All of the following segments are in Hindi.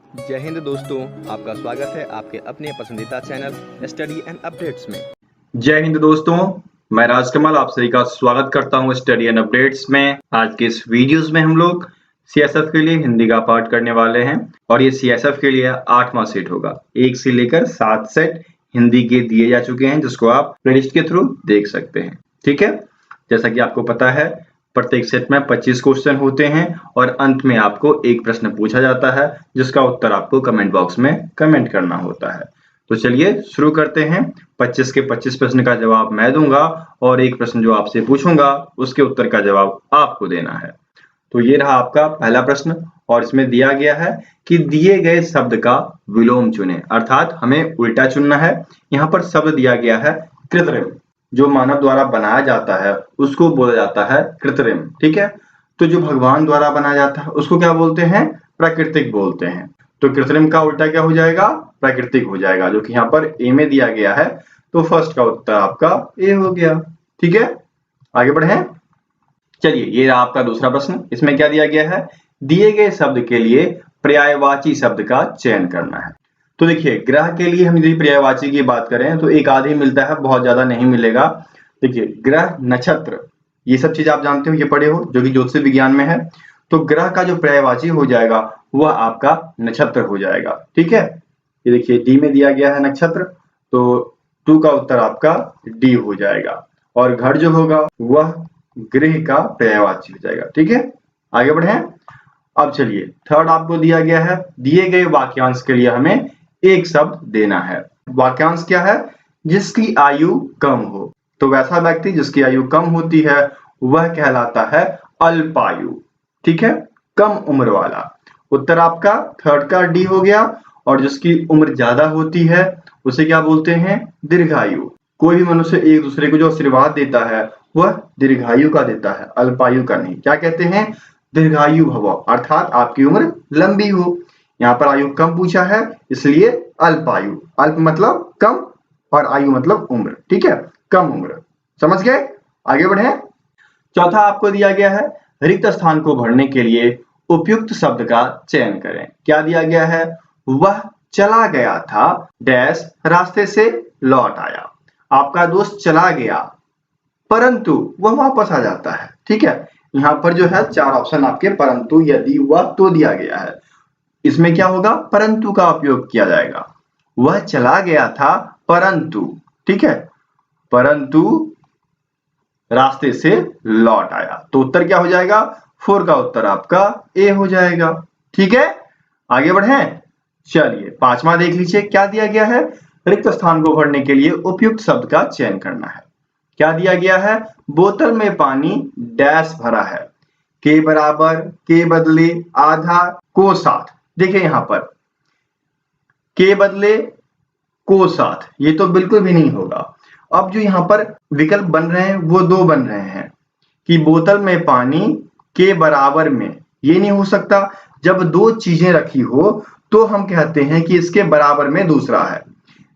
जय हिंद दोस्तों, आपका स्वागत है आपके अपने पसंदीदा चैनल स्टडी एंड अपडेट्स में। जय हिंद दोस्तों, मैं राजकमल आप सभी का स्वागत करता हूं स्टडी एंड अपडेट्स में। आज के इस वीडियोस में हम लोग सीएसएफ के लिए हिंदी का पार्ट करने वाले हैं और ये सीएसएफ के लिए 8वां सेट होगा। 1 से लेकर 7 सेट हिंदी के दिए जा चुके हैं जिसको आप प्लेलिस्ट के थ्रू देख सकते हैं। ठीक है, जैसा कि आपको पता है प्रत्येक सेट में 25 क्वेश्चन होते हैं और अंत में आपको एक प्रश्न पूछा जाता है जिसका उत्तर आपको कमेंट बॉक्स में कमेंट करना होता है। तो चलिए शुरू करते हैं। 25 के 25 प्रश्न का जवाब मैं दूंगा और एक प्रश्न जो आपसे पूछूंगा उसके उत्तर का जवाब आपको देना है। तो ये रहा आपका पहला प्रश्न और इसमें दिया गया है कि दिए गए शब्द का विलोम चुनें, अर्थात हमें उल्टा चुनना है। यहाँ पर शब्द दिया गया है कृत्रिम, जो मानव द्वारा बनाया जाता है उसको बोला जाता है कृत्रिम। ठीक है, तो जो भगवान द्वारा बनाया जाता है उसको क्या बोलते हैं? प्राकृतिक बोलते हैं। तो कृत्रिम का उल्टा क्या हो जाएगा? प्राकृतिक हो जाएगा, जो कि यहाँ पर ए में दिया गया है। तो फर्स्ट का उत्तर आपका ए हो गया। ठीक है, आगे बढ़े। चलिए, ये रहा आपका दूसरा प्रश्न। इसमें क्या दिया गया है? दिए गए शब्द के लिए पर्यायवाची शब्द का चयन करना है। तो देखिए, ग्रह के लिए हम यदि पर्यायवाची की बात करें तो एक आध ही मिलता है, बहुत ज्यादा नहीं मिलेगा। देखिए, ग्रह, नक्षत्र, ये सब चीज आप जानते हो, ये पढ़े हो, जो कि ज्योतिष विज्ञान में है। तो ग्रह का जो पर्यायवाची हो जाएगा वह आपका नक्षत्र हो जाएगा। ठीक है, ये देखिए डी में दिया गया है नक्षत्र, तो 2 का उत्तर आपका डी हो जाएगा। और घर जो होगा वह गृह का पर्यायवाची हो जाएगा। ठीक है, आगे बढ़े। अब चलिए, थर्ड आपको दिया गया है, दिए गए वाक्यांश के लिए हमें एक शब्द देना है। वाक्यांश क्या है? जिसकी आयु कम हो। तो वैसा व्यक्ति जिसकी आयु कम होती है वह कहलाता है अल्पायु। ठीक है, कम उम्र वाला। उत्तर आपका थर्ड का डी हो गया। और जिसकी उम्र ज्यादा होती है उसे क्या बोलते हैं? दीर्घायु। कोई भी मनुष्य एक दूसरे को जो आशीर्वाद देता है वह दीर्घायु का देता है, अल्पायु का नहीं। क्या कहते हैं? दीर्घायु भव, अर्थात आपकी उम्र लंबी हो। यहाँ पर आयु कम पूछा है इसलिए अल्पायु। अल्प मतलब कम और आयु मतलब उम्र। ठीक है, कम उम्र। समझ गए? आगे बढ़े। चौथा आपको दिया गया है, रिक्त स्थान को भरने के लिए उपयुक्त शब्द का चयन करें। क्या दिया गया है? वह चला गया था डैश रास्ते से लौट आया। आपका दोस्त चला गया परंतु वह वापस आ जाता है। ठीक है, यहाँ पर जो है 4 ऑप्शन आपके परंतु, यदि, वह, तो दिया गया है। इसमें क्या होगा? परंतु का उपयोग किया जाएगा। वह चला गया था परंतु, ठीक है, परंतु रास्ते से लौट आया। तो उत्तर क्या हो जाएगा? 4 का उत्तर आपका ए हो जाएगा। ठीक है, आगे बढ़े। चलिए, 5वां देख लीजिए, क्या दिया गया है? रिक्त स्थान को भरने के लिए उपयुक्त शब्द का चयन करना है। क्या दिया गया है? बोतल में पानी डैश भरा है। के बराबर, के बदले, आधा, को साथ। देखिए यहाँ पर के बदले को साथ, ये तो बिल्कुल भी नहीं होगा। अब जो यहाँ पर विकल्प बन रहे हैं वो 2 बन रहे हैं कि बोतल में पानी के बराबर में, ये नहीं हो सकता। जब 2 चीजें रखी हो तो हम कहते हैं कि इसके बराबर में दूसरा है,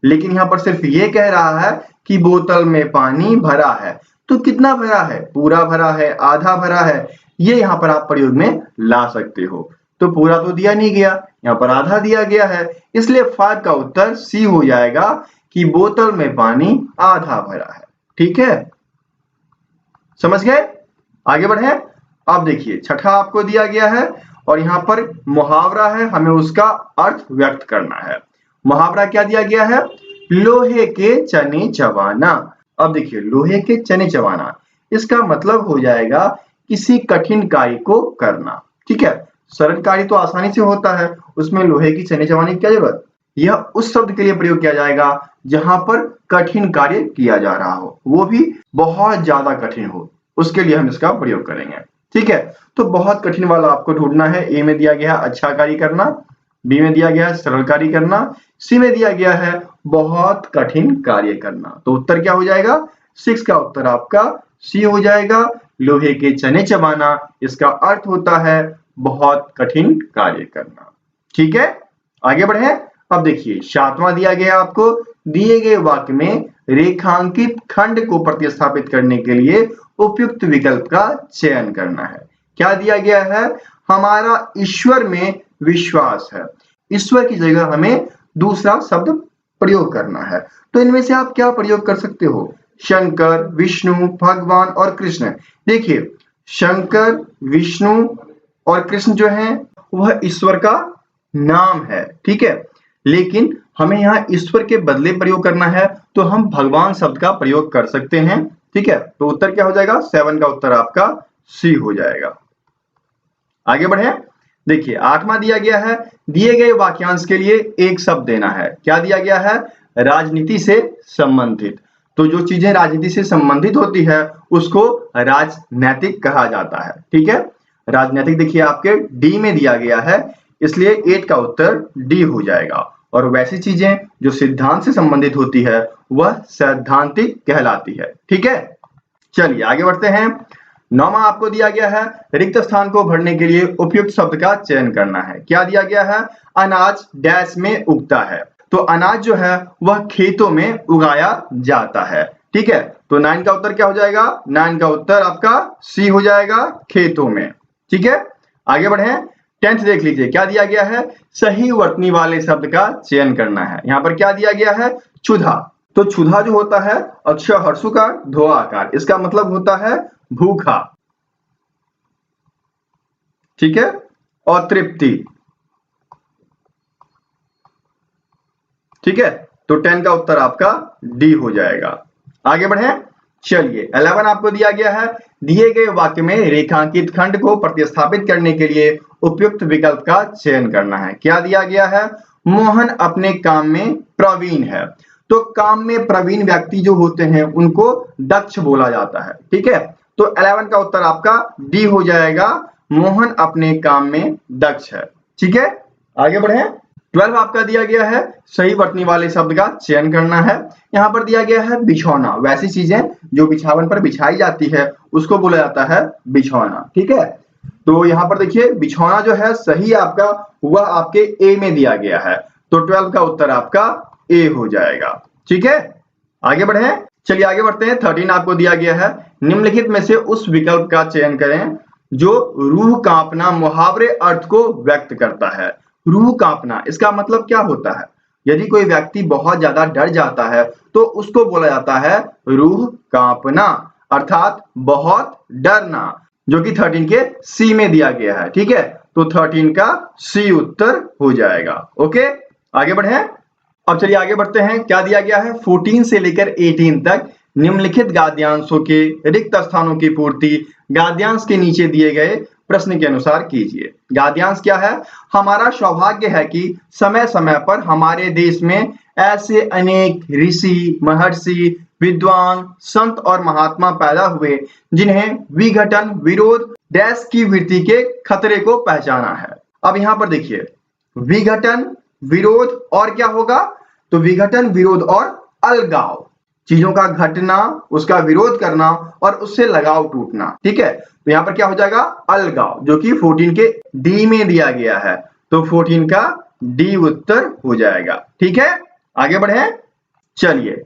लेकिन यहाँ पर सिर्फ ये कह रहा है कि बोतल में पानी भरा है। तो कितना भरा है? पूरा भरा है, आधा भरा है, ये यहाँ पर आप प्रयोग में ला सकते हो। तो पूरा तो दिया नहीं गया, यहाँ पर आधा दिया गया है, इसलिए 5 का उत्तर सी हो जाएगा कि बोतल में पानी आधा भरा है। ठीक है, समझ गए? आगे बढ़े। अब देखिए, छठा आपको दिया गया है और यहाँ पर मुहावरा है, हमें उसका अर्थ व्यक्त करना है। मुहावरा क्या दिया गया है? लोहे के चने चबाना। अब देखिए, लोहे के चने चबाना, इसका मतलब हो जाएगा किसी कठिन कार्य को करना। ठीक है, सरल कार्य तो आसानी से होता है, उसमें लोहे की चने चबाने की क्या जरूरत? यह उस शब्द के लिए प्रयोग किया जाएगा जहां पर कठिन कार्य किया जा रहा हो, वो भी बहुत ज्यादा कठिन हो, उसके लिए हम इसका प्रयोग करेंगे। ठीक है, तो बहुत कठिन वाला आपको ढूंढना है। ए में दिया गया अच्छा कार्य करना, बी में दिया गया है सरल कार्य करना, सी में दिया गया है बहुत कठिन कार्य करना। तो उत्तर क्या हो जाएगा? 6 का उत्तर आपका सी हो जाएगा। लोहे के चने चबाना, इसका अर्थ होता है बहुत कठिन कार्य करना। ठीक है, आगे बढ़े। अब देखिए, 7वां दिया गया आपको, दिए गए वाक्य में रेखांकित खंड को प्रतिस्थापित करने के लिए उपयुक्त विकल्प का चयन करना है। क्या दिया गया है? हमारा ईश्वर में विश्वास है। ईश्वर की जगह हमें दूसरा शब्द प्रयोग करना है। तो इनमें से आप क्या प्रयोग कर सकते हो? शंकर, विष्णु, भगवान और कृष्ण। देखिए, शंकर, विष्णु और कृष्ण जो है वह ईश्वर का नाम है, ठीक है। लेकिन हमें यहाँ ईश्वर के बदले प्रयोग करना है तो हम भगवान शब्द का प्रयोग कर सकते हैं, ठीक है। तो उत्तर क्या हो जाएगा? 7 का उत्तर आपका सी हो जाएगा। आगे बढ़े। देखिए, 8वां दिया गया है, दिए गए वाक्यांश के लिए एक शब्द देना है। क्या दिया गया है? राजनीति से संबंधित। तो जो चीजें राजनीति से संबंधित होती है उसको राजनैतिक कहा जाता है, ठीक है। राजनैतिक देखिए आपके डी में दिया गया है, इसलिए 8 का उत्तर डी हो जाएगा। और वैसी चीजें जो सिद्धांत से संबंधित होती है वह सैद्धांतिक कहलाती है, ठीक है। चलिए आगे बढ़ते हैं। 9वां आपको दिया गया है, रिक्त स्थान को भरने के लिए उपयुक्त शब्द का चयन करना है। क्या दिया गया है? अनाज डैश में उगता है। तो अनाज जो है वह खेतों में उगाया जाता है, ठीक है। तो 9 का उत्तर क्या हो जाएगा? 9 का उत्तर आपका सी हो जाएगा, खेतों में, ठीक है। आगे बढ़े। 10th देख लीजिए, क्या दिया गया है? सही वर्तनी वाले शब्द का चयन करना है। यहाँ पर क्या दिया गया है? क्षुधा। तो क्षुधा जो होता है अक्षय हर्षु का ध्वा आकार, इसका मतलब होता है भूखा, ठीक है, और तृप्ति, ठीक है। तो 10 का उत्तर आपका डी हो जाएगा। आगे बढ़े। चलिए 11 आपको दिया गया है, दिए गए वाक्य में रेखांकित खंड को प्रतिस्थापित करने के लिए उपयुक्त विकल्प का चयन करना है। क्या दिया गया है? मोहन अपने काम में प्रवीण है। तो काम में प्रवीण व्यक्ति जो होते हैं उनको दक्ष बोला जाता है, ठीक है। तो 11 का उत्तर आपका डी हो जाएगा, मोहन अपने काम में दक्ष है, ठीक है। आगे बढ़े। 12 आपका दिया गया है, सही वर्तनी वाले शब्द का चयन करना है। यहाँ पर दिया गया है बिछौना, वैसी चीजें जो बिछावन पर बिछाई जाती है उसको बोला जाता है बिछौना, ठीक है। तो यहाँ पर देखिए बिछौना जो है सही आपका वह आपके ए में दिया गया है। तो 12 का उत्तर आपका ए हो जाएगा, ठीक है। आगे बढ़े। चलिए आगे बढ़ते हैं। 13 आपको दिया गया है, निम्नलिखित में से उस विकल्प का चयन करें जो रूह कांपना मुहावरे अर्थ को व्यक्त करता है। रूह कांपना, इसका मतलब क्या होता है? यदि कोई व्यक्ति बहुत ज्यादा डर जाता है तो उसको बोला जाता है रूह कांपना, अर्थात बहुत डरना, जो कि 13 के सी में दिया गया है, ठीक है। तो 13 का सी उत्तर हो जाएगा। ओके, आगे बढ़े। अब चलिए आगे बढ़ते हैं। क्या दिया गया है? 14 से लेकर 18 तक निम्नलिखित गाद्यांशों के रिक्त स्थानों की पूर्ति गाद्यांश के नीचे दिए गए प्रश्न के अनुसार कीजिए। गाद्यांश क्या है? हमारा सौभाग्य है कि समय समय पर हमारे देश में ऐसे अनेक ऋषि, महर्षि, विद्वान, संत और महात्मा पैदा हुए जिन्हें विघटन, विरोध, डैश की वृत्ति के खतरे को पहचाना है। अब यहाँ पर देखिए, विघटन, विरोध और क्या होगा? तो विघटन, विरोध और अलगाव, चीजों का घटना, उसका विरोध करना और उससे लगाव टूटना, ठीक है। तो यहाँ पर क्या हो जाएगा? अलगाव, जो कि 14 के डी में दिया गया है। तो 14 का डी उत्तर हो जाएगा, ठीक है। आगे बढ़े। चलिए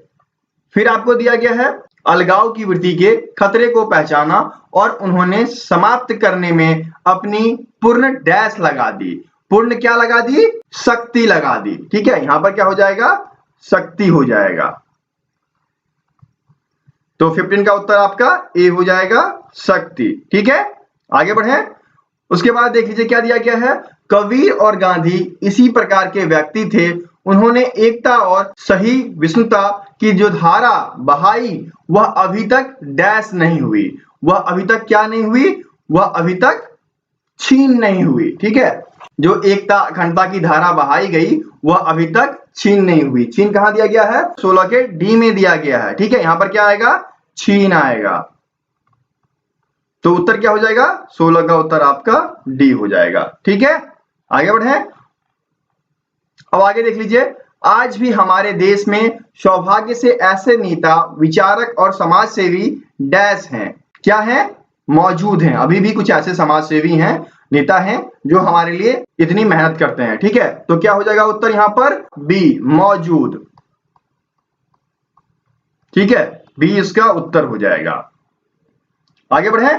फिर आपको दिया गया है, अलगाव की वृत्ति के खतरे को पहचाना और उन्होंने समाप्त करने में अपनी पूर्ण डैश लगा दी। पूर्ण क्या लगा दी? शक्ति लगा दी, ठीक है। यहां पर क्या हो जाएगा? शक्ति हो जाएगा। तो 15 का उत्तर आपका ए हो जाएगा, शक्ति, ठीक है। आगे बढ़े। उसके बाद देख लीजिए क्या दिया गया है, कबीर और गांधी इसी प्रकार के व्यक्ति थे। उन्होंने एकता और सही विष्णुता की जो धारा बहाई वह अभी तक डैश नहीं हुई। वह अभी तक क्या नहीं हुई? वह अभी तक छीन नहीं हुई, ठीक है। जो एकता अखंडता की धारा बहाई गई वह अभी तक छीन नहीं हुई। छीन कहां दिया गया है? 16 के डी में दिया गया है, ठीक है। यहां पर क्या आएगा? छीन आएगा। तो उत्तर क्या हो जाएगा? 16 का उत्तर आपका डी हो जाएगा, ठीक है। आगे बढ़े। अब आगे देख लीजिए, आज भी हमारे देश में सौभाग्य से ऐसे नेता, विचारक और समाज सेवी डैश हैं। क्या है? मौजूद हैं। अभी भी कुछ ऐसे समाज सेवी हैं, नेता हैं जो हमारे लिए इतनी मेहनत करते हैं, ठीक है। तो क्या हो जाएगा उत्तर यहां पर? बी, मौजूद, ठीक है। बी इसका उत्तर हो जाएगा। आगे बढ़े।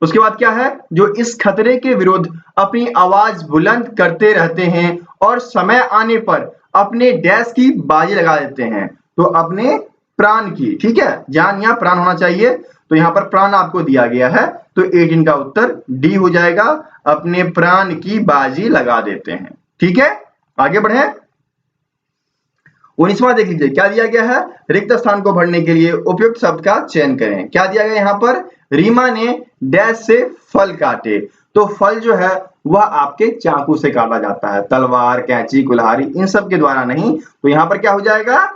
उसके बाद क्या है, जो इस खतरे के विरुद्ध अपनी आवाज बुलंद करते रहते हैं और समय आने पर अपने डैश की बाजी लगा देते हैं। तो अपने प्राण की, ठीक है, जान या प्राण होना चाहिए, तो यहाँ पर प्राण आपको दिया गया है, तो 18 का उत्तर डी हो जाएगा, अपने प्राण की बाजी लगा देते हैं। ठीक है, आगे बढ़े। 19वां देख लीजिए, क्या दिया गया है, रिक्त स्थान को भरने के लिए उपयुक्त शब्द का चयन करें। क्या दिया गया यहाँ पर, रीमा ने डैश से फल काटे। तो फल जो है वह आपके चाकू से काटा जाता है, तलवार, कैंची, कुल्हाड़ी इन सब के द्वारा नहीं। तो यहाँ पर क्या हो जाएगा,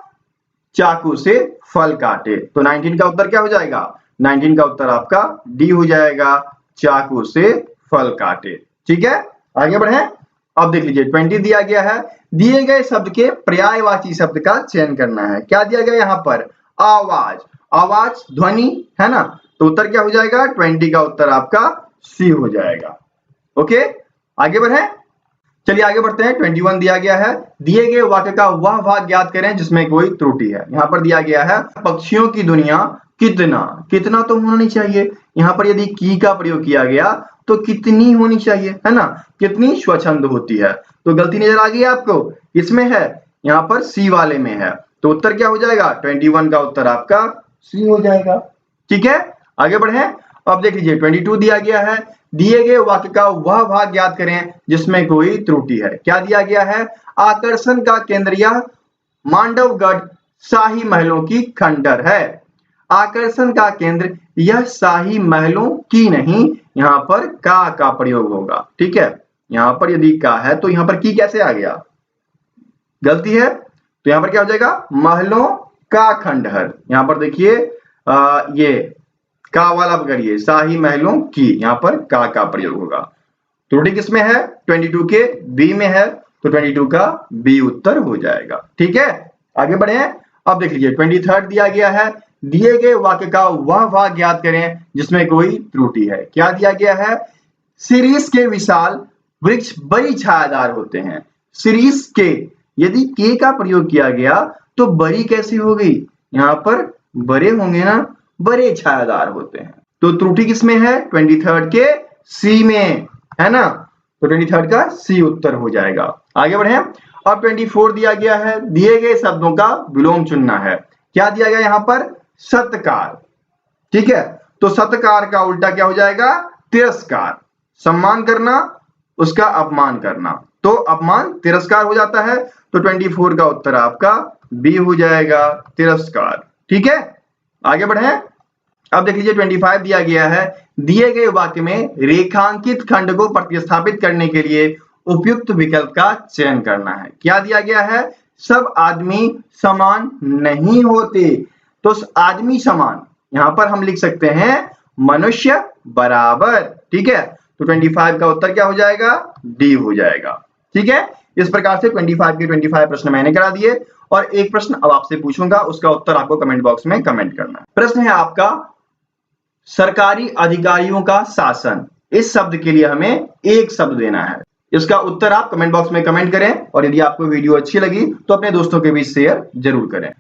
चाकू से फल काटे। तो 19 का उत्तर क्या हो जाएगा, 19 का उत्तर आपका डी हो जाएगा, चाकू से फल काटे। ठीक है, आगे बढ़े। अब देख लीजिए 20 दिया गया है, दिए गए शब्द के पर्यायवाची शब्द का चयन करना है। क्या दिया गया यहाँ पर, आवाज, आवाज ध्वनि है ना, तो उत्तर क्या हो जाएगा, 20 का उत्तर आपका सी हो जाएगा। ओके, आगे बढ़े। चलिए आगे बढ़ते हैं। 21 दिया गया है, दिए गए वाक्य का वह भाग ज्ञात करें जिसमें कोई त्रुटि है। यहाँ पर दिया गया है, पक्षियों की दुनिया कितना, कितना तो होना नहीं चाहिए, यहाँ पर यदि की का प्रयोग किया गया तो कितनी होनी चाहिए, है ना, कितनी स्वच्छंद होती है। तो गलती नजर आ गई आपको, इसमें है, यहाँ पर सी वाले में है, तो उत्तर क्या हो जाएगा, 21 का उत्तर आपका सी हो जाएगा। ठीक है, आगे बढ़े। अब देख लीजिए 22 दिया गया है, दिए गए वाक्य का वह भाग ज्ञात करें जिसमें कोई त्रुटि है। क्या दिया गया है, आकर्षण का केंद्र यह मांडवगढ़ शाही महलों की खंडर है। आकर्षण का केंद्र यह शाही महलों की नहीं, यहाँ पर का प्रयोग होगा। ठीक है, यहाँ पर यदि का है तो यहाँ पर की कैसे आ गया, गलती है, तो यहाँ पर क्या हो जाएगा, महलों का खंडहर। यहाँ पर देखिए ये का वाला पकड़िए, शाही महलों की, यहाँ पर का प्रयोग होगा। त्रुटि किसमें है, 22 के बी में है, तो 22 का बी उत्तर हो जाएगा। ठीक है, आगे बढ़े। अब देख लीजिए 23 दिया गया है, दिए गए वाक्य का वह भाग ज्ञात करें जिसमें कोई त्रुटि है। क्या दिया गया है, शीरीष के विशाल वृक्ष बड़ी छायादार होते हैं। शीरीष के, यदि के का प्रयोग किया गया तो बड़ी कैसी हो गई, यहाँ पर बड़े होंगे ना, बड़े छायादार होते हैं। तो त्रुटि किसमें है, 23 के सी में, है ना, तो 23 का सी उत्तर हो जाएगा। आगे बढ़े। अब 24 दिया गया है, दिए गए शब्दों का विलोम चुनना है। क्या दिया गया यहाँ पर, सत्कार। ठीक है, तो सत्कार का उल्टा क्या हो जाएगा, तिरस्कार। सम्मान करना, उसका अपमान करना, तो अपमान तिरस्कार हो जाता है, तो 24 का उत्तर आपका बी हो जाएगा, तिरस्कार। ठीक है, आगे बढ़े। अब देख लीजिए 25 दिया गया है, दिए गए वाक्य में रेखांकित खंड को प्रतिस्थापित करने के लिए उपयुक्त विकल्प का चयन करना है। क्या दिया गया है, सब आदमी समान नहीं होते, तो आदमी समान, यहां पर हम लिख सकते हैं मनुष्य बराबर। ठीक है, तो 25 का उत्तर क्या हो जाएगा, डी हो जाएगा। ठीक है, इस प्रकार से 25 के 25 प्रश्न मैंने करा दिए, और एक प्रश्न अब आपसे पूछूंगा, उसका उत्तर आपको कमेंट बॉक्स में कमेंट करना है। प्रश्न है आपका, सरकारी अधिकारियों का शासन, इस शब्द के लिए हमें एक शब्द देना है। इसका उत्तर आप कमेंट बॉक्स में कमेंट करें, और यदि आपको वीडियो अच्छी लगी तो अपने दोस्तों के बीच शेयर जरूर करें।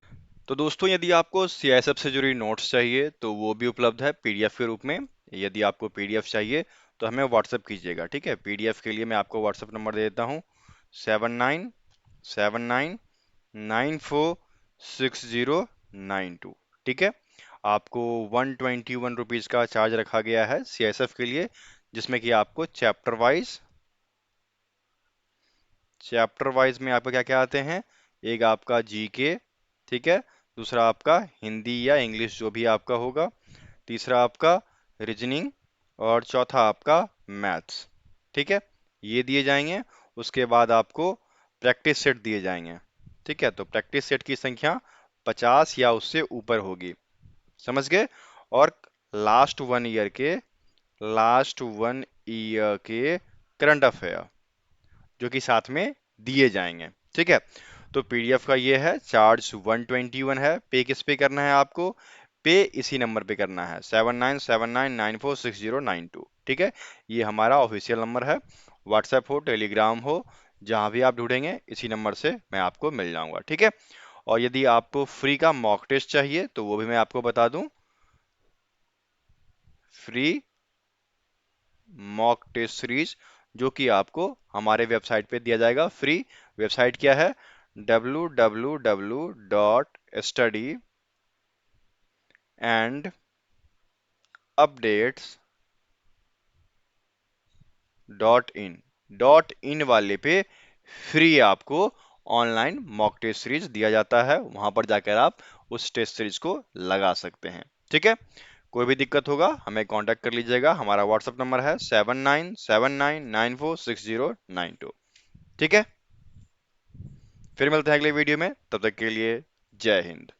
तो दोस्तों, यदि आपको सीआईएसएफ से जुड़ी नोट्स चाहिए तो वो भी उपलब्ध है पीडीएफ के रूप में। यदि आपको पीडीएफ चाहिए तो हमें व्हाट्सएप कीजिएगा। ठीक है, पीडीएफ के लिए मैं आपको व्हाट्सएप नंबर दे देता हूँ, 7979946092। ठीक है, आपको 121 रुपीज़ का चार्ज रखा गया है सीआईएसएफ के लिए, जिसमें कि आपको चैप्टर वाइज में आपको क्या क्या आते हैं, एक आपका जीके, ठीक है, दूसरा आपका हिंदी या इंग्लिश जो भी आपका होगा, तीसरा आपका रीजनिंग, और चौथा आपका मैथ्स। ठीक है, ये दिए जाएंगे। उसके बाद आपको प्रैक्टिस सेट दिए जाएंगे। ठीक है, तो प्रैक्टिस सेट की संख्या 50 या उससे ऊपर होगी, समझ गए। और लास्ट वन ईयर के करंट अफेयर जो कि साथ में दिए जाएंगे। ठीक है, तो पीडीएफ का ये है, चार्ज 121 है। पे किस पे करना है आपको, पे इसी नंबर पे करना है, 7979946092। ठीक है, ये हमारा ऑफिशियल नंबर है। व्हाट्सएप हो, टेलीग्राम हो, जहां भी आप ढूंढेंगे इसी नंबर से मैं आपको मिल जाऊंगा। ठीक है, और यदि आपको फ्री का मॉक टेस्ट चाहिए तो वो भी मैं आपको बता दूं, फ्री मॉक टेस्ट सीरीज, जो कि आपको हमारे वेबसाइट पे दिया जाएगा फ्री। वेबसाइट क्या है? www.studyandupdates.in। डॉट इन वाले पे फ्री आपको ऑनलाइन मॉक टेस्ट सीरीज दिया जाता है, वहां पर जाकर आप उस टेस्ट सीरीज को लगा सकते हैं। ठीक है, कोई भी दिक्कत होगा हमें कांटेक्ट कर लीजिएगा। हमारा व्हाट्सएप नंबर है 7979946092। ठीक है, फिर मिलते हैं अगले वीडियो में, तब तक के लिए जय हिंद।